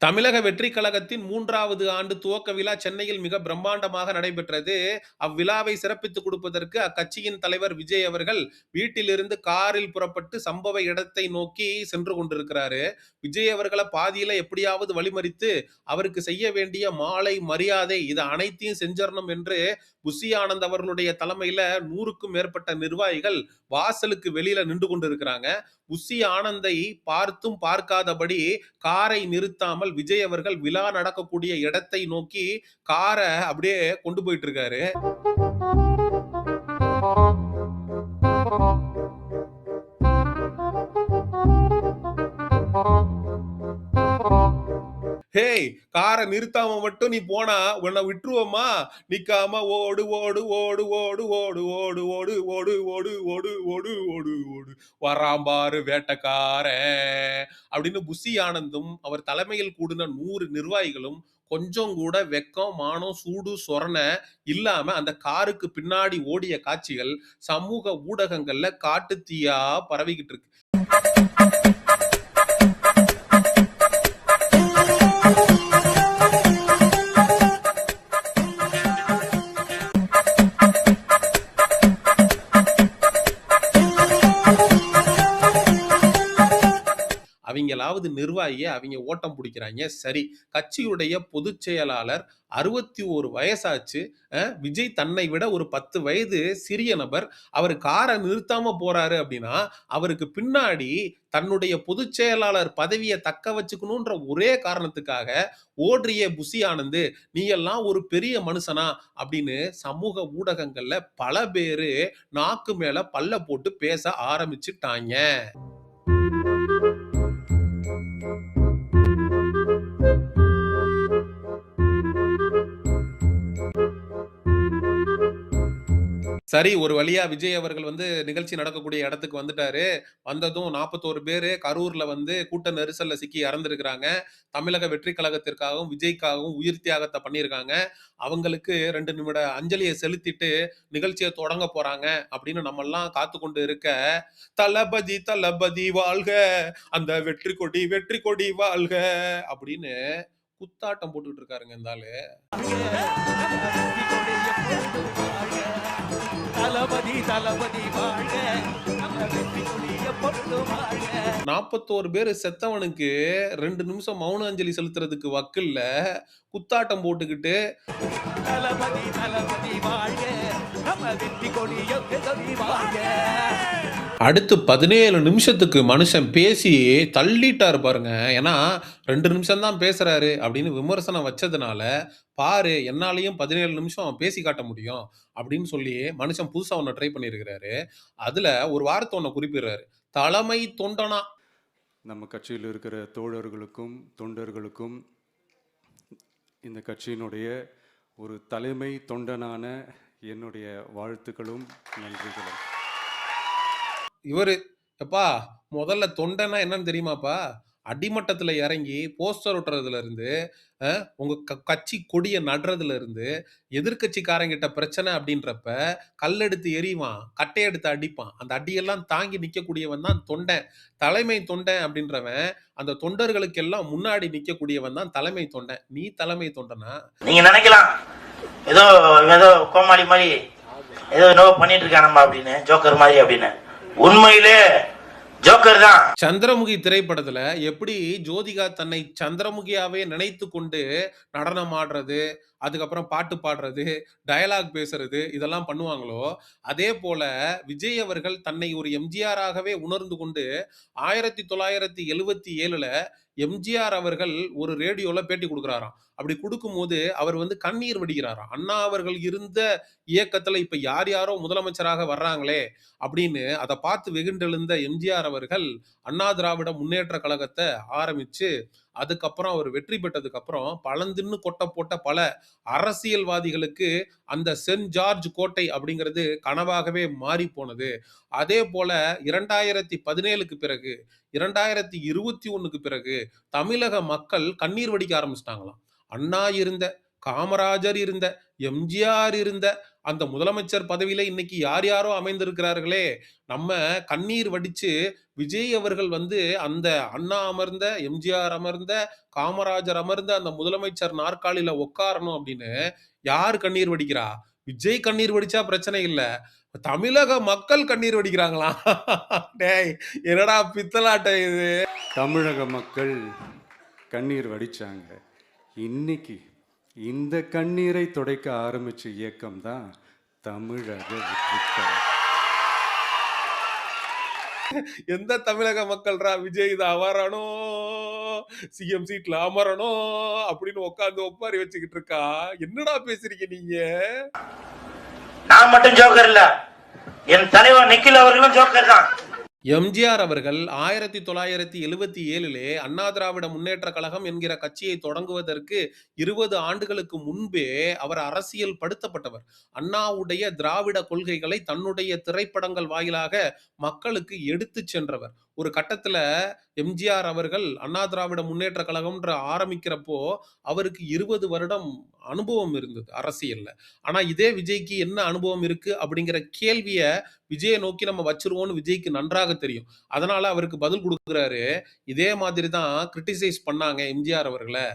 தமிழக வெற்றிக் கழகத்தின் 3வது ஆண்டு துவக்க விழா சென்னையில் மிக பிரம்மாண்டமாக நடைபெற்றது. அவ்விழாவை சிறப்பித்துக் கொடுப்பதற்கு அக்கட்சியின் தலைவர் விஜய் அவர்கள் வீட்டிலிருந்து காரில் புறப்பட்டு சம்பவ இடத்தை நோக்கி சென்று கொண்டிருக்கிறாரு. விஜய் அவர்கள பாதியில எப்படியாவது வழிமறித்து, அவருக்கு செய்ய வேண்டிய மாலை, மரியாதை இத அனைத்தையும் செஞ்சரணும் என்று புஷி ஆனந்த் அவர்களுடைய தலைமையில 100க்கும் மேற்பட்ட நிர்வாகிகள் வாசலுக்கு வெளியில நின்று கொண்டிருக்கிறாங்க. புஷி ஆனந்தை பார்த்தும் பார்க்காதபடி காரை நிறுத்தாமல் விஜய் அவர்கள் விழா நடக்கக்கூடிய இடத்தை நோக்கி காரை அப்படியே கொண்டு போயிட்டு இருக்காரு. ஹேய், காரை நிறுத்தாம மட்டும் நீ போனா உன்னை விட்டுருவோமா? நிக்காம ஓடு ஓடு ஓடு ஓடு ஓடு ஓடு ஓடு ஓடு ஓடு ஓடு ஓடு ஓடு ஓடு வரான் பாரு வேட்டக்காரன் அப்படின்னு புஷி ஆனந்தும் அவர் தலைமையில் கூடின 100 நிர்வாகிகளும் கொஞ்சம் கூட வெக்கம், மானம், சூடு, சொரணை இல்லாம அந்த காருக்கு பின்னாடி ஓடிய காட்சிகள் சமூக ஊடகங்கள்ல காட்டுத்தீயா பரவிக்கிட்டு இருக்கு. அவங்களாவது நிர்வாகிய அவங்க ஓட்டம் பிடிக்கிறாங்க. சரி, கட்சியுடைய பொதுச் செயலாளர் 61 வயசாச்சு. விஜய் தன்னை விட ஒரு 10 வயது சிறிய நபர். அவர் காரை நிறுத்தாம போறாரு அப்படின்னா, அவருக்கு பின்னாடி தன்னுடைய பொதுச் செயலாளர் பதவியை தக்க வச்சுக்கணும்ன்ற ஒரே காரணத்துக்காக ஓடுறிய புஷி ஆனந்த், நீ எல்லாம் ஒரு பெரிய மனுஷனா அப்படின்னு சமூக ஊடகங்கள்ல பல பேரு நாக்கு மேல பல்ல போட்டு பேச ஆரம்பிச்சுட்டாங்க. சரி, ஒரு வழியா விஜய் அவர்கள் நிகழ்ச்சி நடக்கக்கூடிய இடத்துக்கு வந்துட்டாரு. வந்ததும் 41 பேரு கரூர்ல கூட்ட நெரிசல்ல சிக்கி இறந்திருக்கிறாங்க. தமிழக வெற்றி கழகத்திற்காகவும், விஜய்க்காகவும் உயிர் தியாகத்த பண்ணியிருக்காங்க. அவங்களுக்கு 2 நிமிட அஞ்சலிய செலுத்திட்டு நிகழ்ச்சிய தொடங்க போறாங்க அப்படின்னு நம்மெல்லாம் காத்துக்கொண்டு இருக்க, தளபதி தளபதி வாழ்க, அந்த வெற்றி கொடி வெற்றி கொடி வாழ்க அப்படின்னு குத்தாட்டம் போட்டுட்டு இருக்காருங்க இந்த ஆளு. தளபதி தளபதி வாழ்க, 41 பேர் செத்தவனுக்கு 2 நிமிஷம் மௌன அஞ்சலி செலுத்துறதுக்கு வக்கில்ல குத்தாட்டம் போட்டுக்கிட்டு தளபதி தளபதி வாழ்க, அடுத்து 17 நிமிஷத்துக்கு மனுஷன் பேசி தள்ளிட்டாரு பாருங்க. ஏன்னா 2 நிமிஷம் தான் பேசுறாரு அப்படின்னு விமர்சனம் வச்சதுனால, பாரு என்னாலையும் 17 நிமிஷம் பேசி காட்ட முடியும் அப்படின்னு சொல்லி மனுஷன் புதுசா ஒண்ணு ட்ரை பண்ணியிருக்கிறாரு. அதுல ஒரு வார்த்தை ஒண்ணு குறிப்பிடுறாரு, தலைமை தொண்டனா. நம்ம கட்சியில் இருக்கிற தோழர்களுக்கும் தொண்டர்களுக்கும் இந்த கட்சியினுடைய ஒரு தலைமை தொண்டனான என்னுடைய வாழ்த்துக்களும் நன்றிகளும். இவரு எப்பா முதல்ல தொண்டனா என்னன்னு தெரியுமாப்பா? அடிமட்டத்துல இறங்கி போஸ்டர் ஒட்டுறதுல இருந்து, உங்க கட்சி கொடிய நடுறதுல இருந்து, எதிர்க்கட்சிக்காரங்கிட்ட பிரச்சனை அப்படின்றப்ப கல்லெடுத்து எறிவான், கட்டையெடுத்து அடிப்பான். அந்த அடியெல்லாம் தாங்கி நிக்கக்கூடியவன் தான் தொண்டன். தலைமை தொண்டன் அப்படின்றவன் அந்த தொண்டர்களுக்கு எல்லாம் முன்னாடி நிக்கக்கூடியவன் தான் தலைமை தொண்டன். நீ தலைமை தொண்டனா? நீங்க நினைக்கலாம் ஏதோ ஏதோ கோமாளி மாதிரி ஏதோ என்னவோ பண்ணிட்டு இருக்கானம்மா அப்படின்னு, ஜோக்கர் மாதிரி அப்படின்னு. உண்மையிலே ஜோக்கர் தான். சந்திரமுகி திரைப்படத்துல எப்படி ஜோதிகா தன்னை சந்திரமுகியாவே நினைத்து கொண்டு நடனம் ஆடுறது, அதுக்கப்புறம் பாட்டு பாடுறது, டயலாக் பேசுறது இதெல்லாம் பண்ணுவாங்களோ, அதே போல விஜய் அவர்கள் தன்னை ஒரு எம்ஜிஆராகவே உணர்ந்து கொண்டு 1977ல எம்ஜிஆர் அவர்கள் ஒரு ரேடியோல பேட்டி கொடுக்கிறாராம். அப்படி கொடுக்கும்போது அவர் கண்ணீர் வடிக்கிறாராம். அண்ணா அவர்கள் இருந்த இயக்கத்துல இப்ப யார் யாரோ முதலமைச்சராக வர்றாங்களே அப்படின்னு அதை பார்த்து வெகுண்டெழுந்த எம்ஜிஆர் அவர்கள் அண்ணா திராவிட முன்னேற்ற கழகத்தை ஆரம்பிச்சு, அதுக்கப்புறம் அவர் வெற்றி பெற்றதுக்கு அப்புறம் பழந்தின்னு கொட்ட போட்ட பல அரசியல்வாதிகளுக்கு அந்த சென்ட் ஜார்ஜ் கோட்டை அப்படிங்கிறது கனவாகவே மாறி போனது. அதே போல 2017க்கு பிறகு 2021க்கு பிறகு தமிழக மக்கள் கண்ணீர் வடிக்க ஆரம்பிச்சிட்டாங்களாம். அண்ணா இருந்த, காமராஜர் இருந்த, எம்ஜிஆர் இருந்த அந்த முதலமைச்சர் பதவியில இன்னைக்கு யார் யாரோ அமைந்திருக்கிறார்களே. நம்ம கண்ணீர் வடிச்சு விஜய் அவர்கள் வந்து அந்த அண்ணா அமர்ந்த, எம்ஜிஆர் அமர்ந்த, காமராஜர் அமர்ந்த அந்த முதலமைச்சர் நாற்காலியில உட்காரணும் அப்படின்னு யார் கண்ணீர் வடிக்கிறா? விஜய் கண்ணீர் வடிச்சா பிரச்சனை இல்ல. தமிழக மக்கள் கண்ணீர் வடிக்கிறாங்களாம். டேய் என்னடா பித்தலாட்டம் இது? தமிழக மக்கள் கண்ணீர் வடிச்சாங்க. இன்னைக்கு இந்த கண்ணீரை துடைக்க ஆரம்பிச்ச இயக்கம் தான் தமிழக வெற்றிக்கழகம். எந்த தமிழக மக்கள்ரா விஜய் இதை அமரணும், சிஎம் சீட்ல அமரணும் அப்படின்னு உட்காந்து ஒப்பாரி வச்சுக்கிட்டு இருக்கா? என்னடா பேசுறீங்க நீங்க? நான் மட்டும் ஜோக்கர் இல்ல, என் தலைவர் நிக்கில் அவர்களும் ஜோக்கர் தான். எம்ஜிஆர் அவர்கள் 1977 அண்ணா திராவிட முன்னேற்ற கழகம் என்கிற கட்சியை தொடங்குவதற்கு 20 ஆண்டுகளுக்கு முன்பே அவர் அரசியல் படுத்தப்பட்டவர். அண்ணாவுடைய திராவிட கொள்கைகளை தன்னுடைய திரைப்படங்கள் வாயிலாக மக்களுக்கு எடுத்துச் சென்றவர். ஒரு கட்டத்துல எம்ஜிஆர் அவர்கள் அண்ணா திராவிட முன்னேற்ற கழகம்ன்ற ஆரம்பிக்கிறப்போ அவருக்கு 20 வருடம் அனுபவம் இருந்தது அரசியல்ல. ஆனா இதே விஜய்க்கு என்ன அனுபவம் இருக்கு அப்படிங்கிற கேள்விய விஜயை நோக்கி நம்ம வச்சிருவோம்னு விஜய்க்கு நன்றாக தெரியும். அதனால அவருக்கு பதில் கொடுக்குறாரு. இதே மாதிரி தான் கிரிட்டிசைஸ் பண்ணாங்க எம்ஜிஆர் அவர்களை.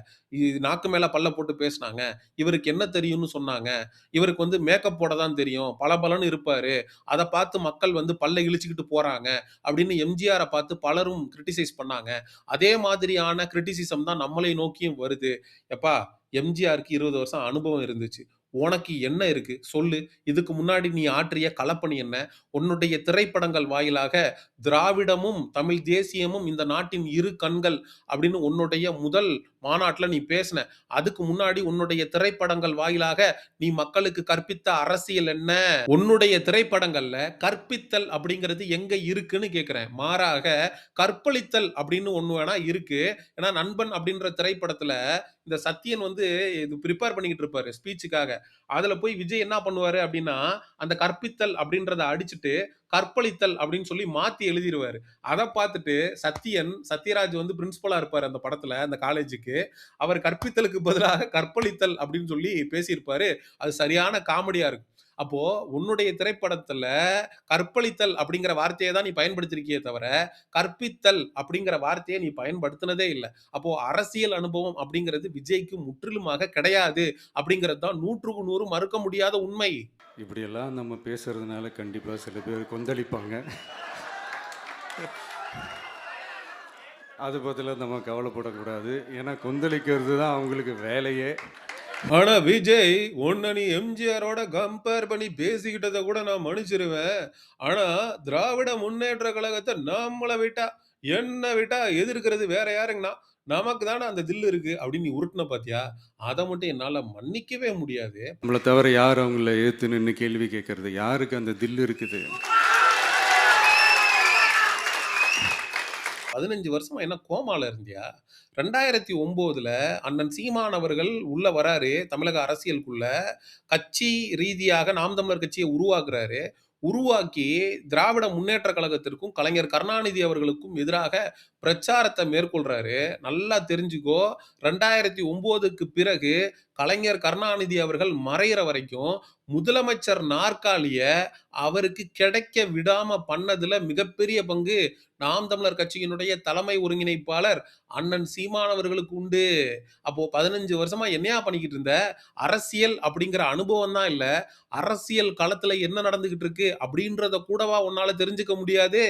நாக்கு மேல பல்ல போட்டு பேசினாங்க. இவருக்கு என்ன தெரியும்னு சொன்னாங்க. இவருக்கு வந்து மேக்கப் போட தான் தெரியும், பளபளன்னு இருப்பாரு, அதை பார்த்து மக்கள் வந்து பல்ல இழிச்சுக்கிட்டு போறாங்க அப்படின்னு எம்ஜிஆரை பார்த்து பலரும் கிரிட்டிசைஸ் பண்ணாங்க. அதே மாதிரியான கிரிட்டிசிசம் தான் நம்மளை நோக்கியும் வருது. எப்பா எம்ஜிஆருக்கு 20 வருஷம் அனுபவம் இருந்துச்சு, உனக்கு என்ன இருக்கு சொல்லு. இதுக்கு முன்னாடி நீ ஆற்றிய களப்பணி என்ன? உன்னுடைய திரைப்படங்கள் வாயிலாக திராவிடமும் தமிழ் தேசியமும் இந்த நாட்டின் இரு கண்கள் அப்படின்னு உன்னுடைய முதல் மாநாட்டுல நீ பேசின. அதுக்கு முன்னாடி உன்னுடைய திரைப்படங்கள் வாயிலாக நீ மக்களுக்கு கற்பித்த அரசியல் என்ன? உன்னுடைய திரைப்படங்கள்ல கற்பித்தல் அப்படிங்கிறது எங்க இருக்குன்னு கேக்குறேன். மாறாக கற்பழித்தல் அப்படின்னு ஒண்ணு வேணா இருக்கு. ஏன்னா நண்பன் அப்படின்ற திரைப்படத்துல இந்த சத்தியன் வந்து இது ப்ரிப்பேர் பண்ணிக்கிட்டு இருப்பாரு ஸ்பீச்சுக்காக. அதுல போய் விஜய் என்ன பண்ணுவாரு அப்படின்னா அந்த கற்பித்தல் அப்படின்றத அடிச்சுட்டு கற்பழித்தல் அப்படின்னு சொல்லி மாத்தி எழுதிடுவாரு. அதை பார்த்துட்டு சத்யராஜ் வந்து பிரின்சிபலா இருப்பாரு அந்த படத்துல, அந்த காலேஜுக்கு. அவர் கற்பித்தலுக்கு பதிலாக கற்பழித்தல் அப்படின்னு சொல்லி பேசியிருப்பாரு. அது சரியான காமெடியா இருக்கும். அப்போ உன்னுடைய திரைப்படத்துல கற்பழித்தல் அப்படிங்கிற வார்த்தையை தான் நீ பயன்படுத்திருக்கியே தவிர கற்பித்தல் அப்படிங்கிற வார்த்தையை நீ பயன்படுத்தினதே இல்லை. அப்போ அரசியல் அனுபவம் அப்படிங்கிறது விஜய்க்கு முற்றிலுமாக கிடையாது அப்படிங்கிறது தான் 100க்கு 100 மறுக்க முடியாத உண்மை. இப்படியெல்லாம் நம்ம பேசுறதுனால கண்டிப்பாக சில பேர் கொந்தளிப்பாங்க. அது பதிலாக நம்ம கவலைப்படக்கூடாது. ஏன்னா கொந்தளிக்கிறது தான் அவங்களுக்கு வேலையே. ஆனா விஜய் உன்னை நீ எம்ஜிஆரோட கம்பேர் பண்ணி பேசிக்கிட்டதை கூட நான் மன்னிச்சிருவேன். ஆனா திராவிட முன்னேற்ற கழகத்தை நம்மளை விட்டா என்ன விட்டா எதிர்க்கிறது வேற யாருங்கண்ணா? நமக்கு தானே அந்த தில்லு இருக்கு அப்படின்னு நீ உருட்டுன பாத்தியா? அதை மட்டும் என்னால மன்னிக்கவே முடியாது. நம்மளை தவிர யார் அவங்கள ஏற்று நின்று கேள்வி கேட்கறது? யாருக்கு அந்த தில்லு இருக்குது? 15 வருஷமா என்ன கோமால இருந்தியா? 2009ல அண்ணன் சீமான் அவர்கள் உள்ள வராரு தமிழக அரசியலுக்குள்ள. கட்சி ரீதியாக நாம் தமிழர் கட்சியை உருவாக்குறாரு. உருவாக்கி திராவிட முன்னேற்ற கழகத்திற்கும் கலைஞர் கருணாநிதி அவர்களுக்கும் எதிராக பிரச்சாரத்தை மேற்கொள்றாரு. நல்லா தெரிஞ்சுக்கோ, 2009க்கு பிறகு கலைஞர் கருணாநிதி அவர்கள் மறையிற வரைக்கும் முதலமைச்சர் நாற்காலிய அவருக்கு கிடைக்க விடாம பண்ணதுல மிகப்பெரிய பங்கு நாம் தமிழர் கட்சியினுடைய தலைமை ஒருங்கிணைப்பாளர் அண்ணன் சீமான் அவர்களுக்கு உண்டு. அப்போ 15 வருஷமா என்னையா பண்ணிக்கிட்டு இருந்த? அரசியல் அப்படிங்கிற அனுபவம் தான் இல்ல, அரசியல் களத்துல என்ன நடந்துகிட்டு இருக்கு அப்படின்றத கூடவா உன்னால தெரிஞ்சுக்க முடியாது?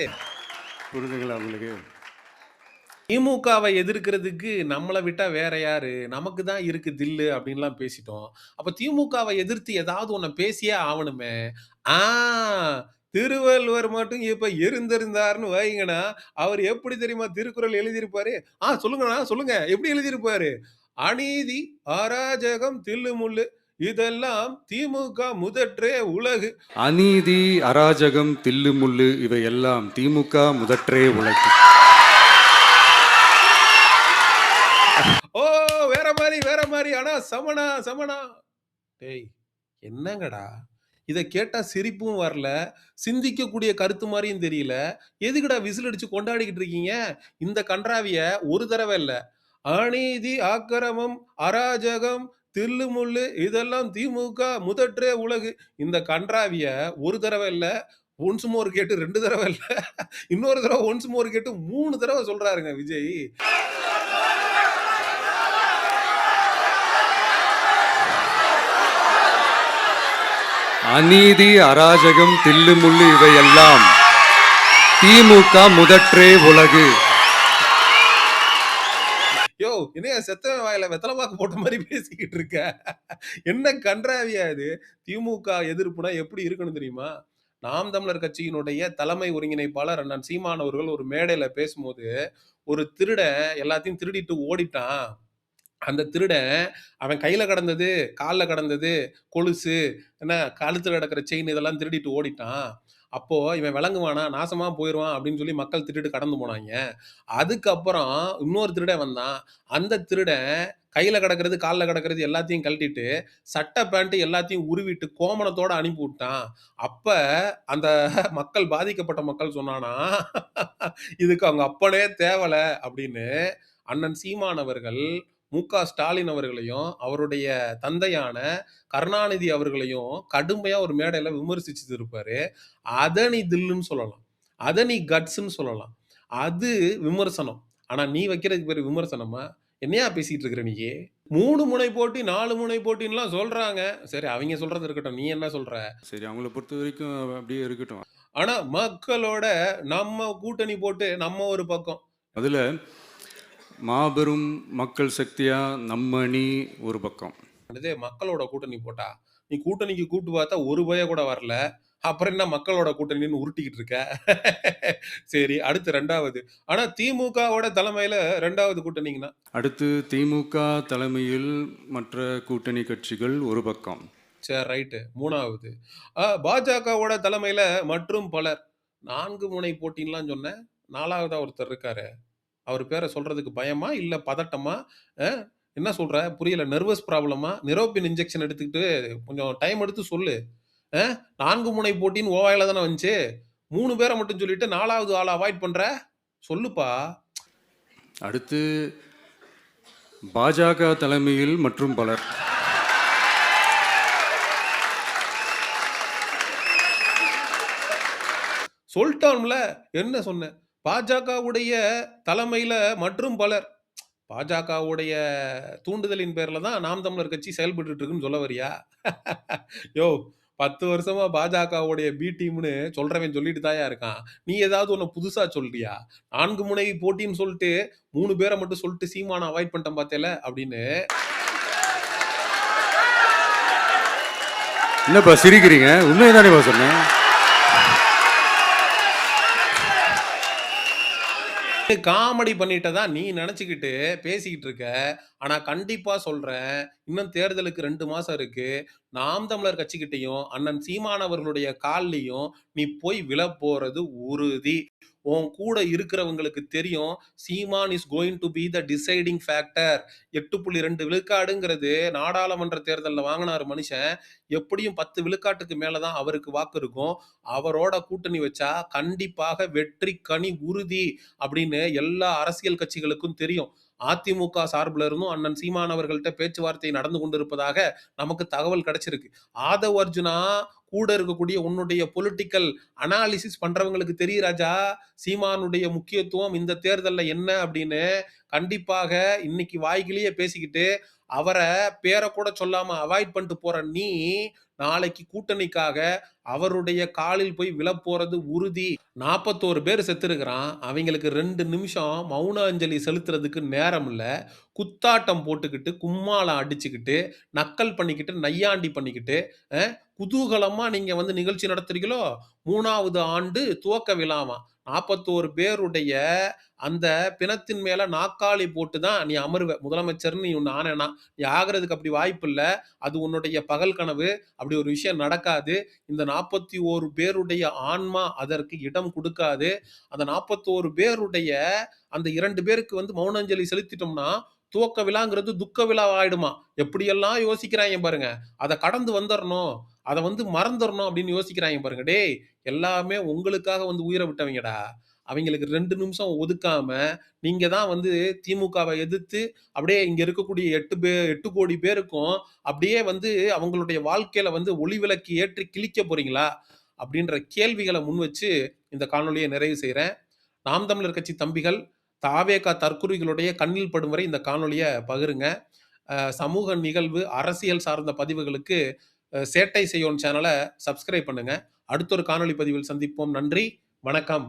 புரிதுங்களா உங்களுக்கு? திமுகவை எதிர்க்கிறதுக்கு நம்மளை விட்டா வேற யாரு? நமக்கு தான் இருக்கு தில்லு அப்படின்லாம் பேசிட்டோம். அப்ப திமுகவை எதிர்த்து ஏதாவது ஒண்ண பேசியே ஆவணுமே. ஆ திருவள்ளுவர் மட்டும் இப்ப இருந்திருந்தாருன்னு வைங்கண்ணா, அவர் எப்படி தெரியுமா திருக்குறள் எழுதியிருப்பாரு? சொல்லுங்கண்ணா சொல்லுங்க, எப்படி எழுதியிருப்பாரு? அநீதி, அராஜகம், தில்லுமுல்லு இதெல்லாம் திமுக முதற்றே உலகு. அநீதி, அராஜகம், தில்லுமுல்லு இவையெல்லாம் திமுக முதற்றே உலகு. ஓ வேற மாதிரி ஆனா சமணா சமணா. டேய் என்னங்கடா இதை கேட்டா சிரிப்பும் வரல, சிந்திக்கக்கூடிய கருத்து மாதிரியும் தெரியல. எதுக்குடா விசில் அடிச்சு கொண்டாடிக்கிட்டு இருக்கீங்க? இந்த கன்றாவிய ஒரு தடவை இல்ல, அநீதி, அக்கிரமம், அராஜகம், தில்லு முள்ளு இதெல்லாம் திமுக முதற்றே உலகு. இந்த கண்றாவிய ஒரு தடவ இல்ல, ஒன்ஸ் மோர் கேட்டு 2 தடவ இல்ல, இன்னொரு தடவ ஒன்ஸ் மோர் கேட்டு 3 தடவ சொல்றாருங்க விஜய். அநீதி, அராஜகம், தில்லுமுள்ளு இவையெல்லாம் திமுக முதற்றே உலகு. யோவ்! என்னய்யா செத்தவன் வாயில வெத்தல பாக்கு போட்ட மாரி பேசிக்கிட்டு இருக்க? என்ன கண்றாவியா இது? திமுக எதிர்ப்புனா எப்படி இருக்கணும் தெரியுமா? நாம் தமிழர் கட்சியினுடைய தலைமை ஒருங்கிணைப்பாளர் அண்ணன் சீமான் அவர்கள் ஒரு மேடையில பேசும்போது, ஒரு திருடன் எல்லாத்தையும் திருடிட்டு ஓடிட்டான். அந்த திருடன் அவன் கையில கிடந்தது, கால்ல கிடந்தது, கொலுசு, என்ன கழுத்துல கிடக்கிற செயின் இதெல்லாம் திருடிட்டு ஓடிட்டான். அப்போ இவன் விளங்குவானா? நாசமா போயிருவான் அப்படின்னு சொல்லி மக்கள் திருடிட்டு கடந்து போனாய்ங்க. அதுக்கப்புறம் இன்னொரு திருடன் வந்தான். அந்த திருடன் கையில கிடக்கிறது, கால்ல கிடக்கிறது எல்லாத்தையும் கழட்டிட்டு, சட்டை, பேண்ட் எல்லாத்தையும் உருவிட்டு கோமணத்தோட அனுப்பி விட்டான். அப்ப அந்த மக்கள் பாதிக்கப்பட்ட மக்கள் சொன்னானாம், இதுக்கு அவங்க அப்பனே தேவல அப்படின்னு. அண்ணன் சீமான் அவர்கள் மு.க. ஸ்டாலின் அவர்களையும், அவருடைய தந்தையான கருணாநிதி அவர்களையும் கடுமையா ஒரு மேடையில விமர்சிச்சு இருப்பாரு. அத நீ தில்லுன்னு சொல்லலாம். அத நீ கட்ஸ்ன்னு சொல்லலாம். அது விமர்சனம். ஆனா நீ வைக்கிறதுக்கு பேரு விமர்சனமா? என்னையா பேசிட்டு இருக்கிற நீயி? 3 முனை போட்டி, 4 முனை போட்டின்னுலாம் சொல்றாங்க. சரி அவைங்க சொல்றது இருக்கட்டும். நீ என்ன சொல்ற? சரி, அவங்கள பொறுத்தவரைக்கும் அப்படியே இருக்கட்டும். ஆனா மக்களோட நம்ம கூட்டணி போட்டு நம்ம ஒரு பக்கம். அதுல மாபெரும் மக்கள் சக்தியா நம்ம அணி ஒரு பக்கம். அதே மக்களோட கூட்டணி போட்டா, நீ கூட்டணிக்கு கூட்டு பார்த்தா ஒரு பய கூட வரல. அப்புறம் என்ன மக்களோட கூட்டணின்னு உருட்டிக்கிட்டு இருக்க? சரி அடுத்து 2வது. ஆனா திமுகவோட தலைமையில 2வது கூட்டணிங்கண்ணா? அடுத்து திமுக தலைமையில் மற்ற கூட்டணி கட்சிகள் ஒரு பக்கம். சரி ரைட்டு. 3வது. பாஜகவோட தலைமையில மற்றும் பலர். 4 முனை போட்டின்லாம் சொன்னேன். 4வதா ஒருத்தர் இருக்காரே. அவர் பேர சொல்றதுக்கு பயமா? இல்ல பதட்டமா? அ என்ன சொல்ற? புரியல. நெர்வஸ் ப்ராப்ளமா? நிரோபின் இன்ஜெக்ஷன் எடுத்துக்கிட்டு கொஞ்சம் டைம் எடுத்து சொல்லு. அ 4 முனை போட்டின்னு உன் வாயில தானே வந்துச்சு. 3 பேர மட்டும் சொல்லிட்டு 4வது ஆள அவாய்ட் பண்ற? சொல்லுப்பா. அடுத்து பாஜக தலைமையில் மற்றும் பலர். சொல்ட்டான்ல. என்ன சொன்னேன்? பாஜகவுடைய தலைமையில மற்றும் பலர். பாஜகவுடைய தூண்டுதலின் பேர்ல தான் நாம் தமிழர் கட்சி செயல்பட்டுட்டு இருக்குன்னு சொல்ல வரியா? யோவ்! 10 வருஷமா பாஜகவுடைய பி டீம்னு சொல்றவன் சொல்லிட்டு தான்யா இருக்கான். நீ ஏதாவது ஒண்ணு புதுசா சொல்றியா? 4 முனை போட்டின்னு சொல்லிட்டு 3 பேர மட்டும் சொல்லிட்டு சீமான அவாய்ட் பண்ணிட்டேன் பாத்தேல அப்படின்னு. என்னப்பா சிரிக்கிறீங்க? உண்மையதானேப்பா சொன்னேன். காமெடி பண்ணிட்டதா நீ நினைச்சுக்கிட்டு பேசிக்கிட்டு இருக்க. ஆனா கண்டிப்பா சொல்றேன். இன்னும் தேர்தலுக்கு 2 மாசம் இருக்கு. நாம் தமிழர் கட்சிகிட்டயும், அண்ணன் சீமான் அவர்களுடைய கால்லயும் நீ போய் விழப்போறது உறுதி. உன் கூட இருக்கிறவங்களுக்கு தெரியும். Seeman is going to be the deciding factor. 8.2 விழுக்காடுங்கிறது நாடாளுமன்ற தேர்தல்ல வாங்குனாரு மனுஷன். எப்படியும் 10 விழுக்காட்டுக்கு மேல தான் அவருக்கு வாக்கு இருக்கும். அவரோட கூட்டணி வச்சா கண்டிப்பாக வெற்றி கனி உறுதி அப்படின்னு எல்லா அரசியல் கட்சிகளுக்கும் தெரியும். அதிமுக சார்புல இருந்தும் அண்ணன் சீமான் அவர்கள்ட்ட பேச்சுவார்த்தை நடந்து கொண்டிருப்பதாக நமக்கு தகவல் கிடைச்சிருக்கு. ஆதவ் அர்ஜுனா கூட இருக்கக்கூடிய உன்னுடைய பொலிட்டிக்கல் அனாலிசிஸ் பண்றவங்களுக்கு தெரியும் ராஜா. சீமானுடைய முக்கியத்துவம் இந்த தேர்தல்ல என்ன அப்படின்னு. கண்டிப்பாக இன்னைக்கு வாய்க்கிலேயே பேசிக்கிட்டு அவரை பேரை கூட சொல்லாம அவாய்ட் பண்ணிட்டு போற நீ நாளைக்கு கூட்டணிக்காக அவருடைய காலில் போய் விழப்போறது உறுதி. 41 பேர் செத்துருக்கிறான். அவங்களுக்கு 2 நிமிஷம் மௌன அஞ்சலி செலுத்துறதுக்கு நேரம் இல்ல. குத்தாட்டம் போட்டுக்கிட்டு, கும்மாளம் அடிச்சுக்கிட்டு, நக்கல் பண்ணிக்கிட்டு, நையாண்டி பண்ணிக்கிட்டு, குதூகலமா நீங்க வந்து நிகழ்ச்சி நடத்துறீங்களோ? 3வது ஆண்டு துவக்க விழாவாம். 41 பேருடைய அந்த பிணத்தின் மேல நாற்காலி போட்டு தான் நீ அமருவ. முதலமைச்சர்ன்னு நீ ஒண்ணு ஆனேன்னா. நீ ஆகுறதுக்கு அப்படி வாய்ப்பு இல்ல. அது உன்னுடைய பகல் கனவு. அப்படி ஒரு விஷயம் நடக்காது. இந்த 41 பேருடைய ஆன்மா அதற்கு இடம் கொடுக்காது. அந்த 41 பேருடைய அந்த 2 பேருக்கு வந்து மௌன அஞ்சலி செலுத்திட்டோம்னா, துவக்க விழாங்கிறது துக்க விழா ஆயிடுமா. எப்படியெல்லாம் யோசிக்கிறாய்ங்க பாருங்க. அத கடந்து வந்துரணும். அத வந்து மறந்துரணும் அப்படின்னு யோசிக்கிறாய்ங்க பாருங்க. டேய்! எல்லாமே உங்களுக்காக வந்து உயிர விட்டவங்கடா. அவங்களுக்கு 2 நிமிஷம் ஒதுக்காம, நீங்க தான் வந்து திமுகவை எதிர்த்து அப்படியே இங்க இருக்கக்கூடிய 8 கோடி பேருக்கும் அப்படியே வந்து அவங்களுடைய வாழ்க்கையில வந்து ஒளிவிளக்கு ஏற்றி கிழிக்க போறீங்களா? அப்படின்ற கேள்விகள முன்வச்சு இந்த காணொளிய நிறைவு செய்றேன். நாம் தமிழர் கட்சி தம்பிகள், தாவேகா தற்குறிகளுடைய கண்ணில் படும் வரை இந்த காணொளிய பகிருங்க. சமூக நிகழ்வு, அரசியல் சார்ந்த பதிவுகளுக்கு சேட்டை செய்யோன் சேனல சப்ஸ்கிரைப் பண்ணுங்க. அடுத்த ஒரு காணொளி பதிவில் சந்திப்போம். நன்றி, வணக்கம்.